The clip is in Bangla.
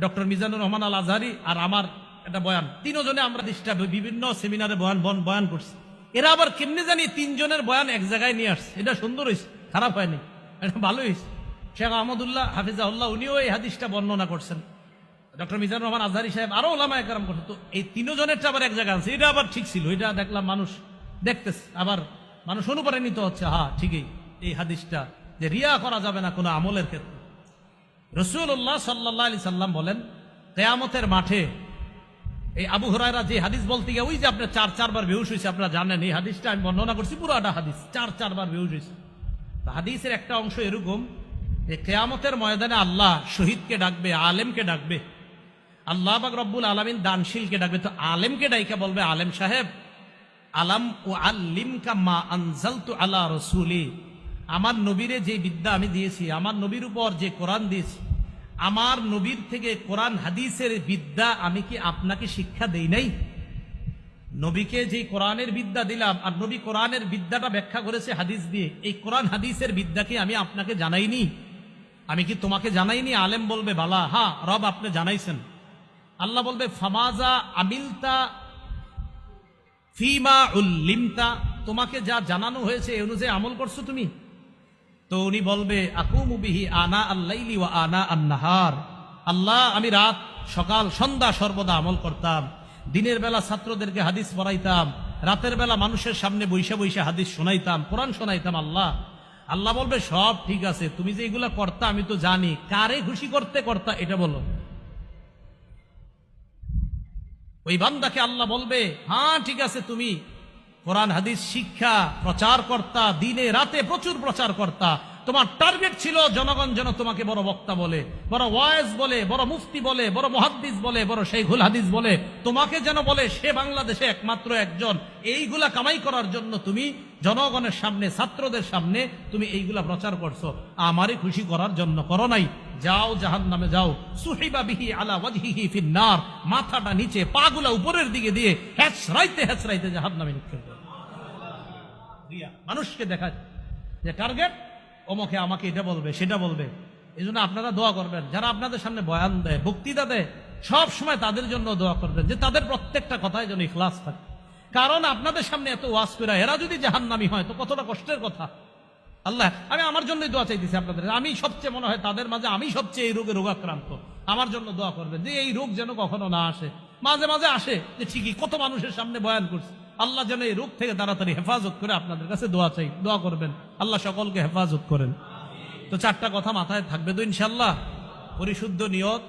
ডক্টর মিজানুর রহমান আল আজহারি আর আমার একটা বয়ান, তিনজনে আমরা বিভিন্ন সেমিনারে বয়ান করছি। এরা আবার কেমনে জানি তিনজনের বয়ান এক জায়গায় নিয়ে আসছে। এটা সুন্দর হয়েছে, খারাপ হয়নি, এটা ভালো হয়েছে। শেখ আহমদুল্লাহ হাফিজাউল্লাহ উনিও এই হাদিসটা বর্ণনা করছেন, ডক্টর মিজানুর রহমান আজহারি সাহেব আরো ওলামা একরাম করছেন। তো এই তিনজনেরটা আবার এক জায়গায় আছে, এটা আবার ঠিক ছিল। এটা দেখলাম মানুষ দেখতেছে, আবার মানুষ অনুপ্রাণিত হচ্ছে। হ্যাঁ ঠিকই, এই হাদিসটা যে রিয়া করা যাবে না কোনো আমলের ক্ষেত্রে। রাসূলুল্লাহ সাল্লাল্লাহু আলাইহি সাল্লাম বলেন, কিয়ামতের মাঠে এই আবু হুরায়রা যে হাদিস বলতে গিয়ে ওই যে আপনি চারবার বেহুশ হয়েছে, আপনারা জানেন এই হাদিসটা আমি বর্ণনা করছি, পুরোটা হাদিস চারবার বেহুশ হয়েছে। হাদিসের একটা অংশ এরকম যে কিয়ামতের ময়দানে আল্লাহ শহীদকে ডাকবে, আলেমকে ডাকবে, আল্লাহ পাক রব্বুল আলামিন দানশীলকে ডাকবে। তো আলেমকে ডাইকা বলবে, আলেম সাহেব, আলাম ও আল্লিমকা মা আনজালতু আলা রাসূলি, আমার নবীরে যে বিদ্যা আমি দিয়েছি, আমার নবীর উপর যে কোরআন দিয়েছি, আমার নবীর থেকে কোরআন হাদিসের বিদ্যা আমি কি আপনাকে শিক্ষা দেই নাই? নবীকে যে কোরআনের বিদ্যা দিলাম আর নবী কোরআনের বিদ্যাটা ব্যাখ্যা করেছে হাদিস দিয়ে, এই কোরআন হাদিসের বিদ্যাকে আমি আপনাকে জানাইনি? আমি কি তোমাকে জানাইনি? আলেম বলবে বালা, হ্যাঁ রব আপনি জানাইছেন। আল্লাহ বলবে ফামাজা আমিলতা ফিমা উল্লিমতা, তোমাকে যা জানানো হয়েছে এই অনুযায়ী আমল করছো তুমি? তো উনি বলবে আকুমু বিহি আনা আল-লাইলি ওয়া আনা আন-নাহার, আল্লাহ আমি রাত সকাল সন্ধ্যা সর্বদা আমল করতাম। দিনের বেলা ছাত্রদেরকে হাদিস পড়াইতাম, রাতের বেলা মানুষের সামনে বৈশা বৈশা হাদিস শোনাইতাম, কোরআন শোনাইতাম। আল্লাহ বলবে সব ঠিক আছে, তুমি যে এগুলা করতা আমি তো জানি, কারে খুশি করতে করতা এটা বলো। ওই বান্দাকে আল্লাহ বলবে হ্যাঁ ঠিক আছে, তুমি কোরআন হাদিস শিক্ষা প্রচার কর্তা, দিনে রাতে প্রচুর প্রচার কর্তা, তোমার টার্গেট ছিল জনগণ যেন তোমাকে বড় বক্তা বলে, বড় ওয়াইজ বলে, বড় মুফতি বলে, বড় মুহাদ্দিস বলে, বড় শাইখুল হাদিস বলে, তোমাকে যেন বলে সে বাংলাদেশে একমাত্র একজন। এইগুলা কামাই করার জন্য তুমি জনগণের সামনে, ছাত্রদের সামনে তুমি এইগুলা প্রচার করছো, আমারই খুশি করার জন্য করো নাই। যাও জাহান্নামে যাও, সুহিবা বিহি আলা ওয়াজহিহি ফিন্নার, মাথাটা নিচে পাগুলা উপরের দিকে দিয়ে হেঁচড়াইতে জাহান্নামে নিক্ষেপ করো। মানুষকে দেখা যে টার্গেট অমুকে আমাকে এটা বলবে সেটা বলবে। এই জন্য আপনারা দোয়া করবেন, যারা আপনাদের সামনে বয়ান দেয়, বক্তৃতা দেয়, সব সময় তাদের জন্য দোয়া করবেন যে তাদের প্রত্যেকটা কথায় যেন ইখলাস থাকে। কারণ আপনাদের সামনে এত ওয়াজ করে এরা যদি জাহান্নামী হয় তো কতটা কষ্টের কথা। আল্লাহ, আমি আমার জন্যই দোয়া চাইতেছি আপনাদের, আমি সবচেয়ে মনে হয় তাদের মাঝে আমি সবচেয়ে এই রোগে রোগাক্রান্ত, আমার জন্য দোয়া করবেন যে এই রোগ যেন কখনো না আসে। মাঝে মাঝে আসে যে ঠিকই, কত মানুষের সামনে বয়ান করছে, আল্লাহ যেন এই রোগ থেকে তাড়াতাড়ি হেফাজত করে। আপনাদের কাছে দোয়া চাই, দোয়া করবেন আল্লাহ সকলকে হেফাজত করেন। তো চারটা কথা মাথায় থাকবে তো ইনশাল্লাহ। পরিশুদ্ধ নিয়ত,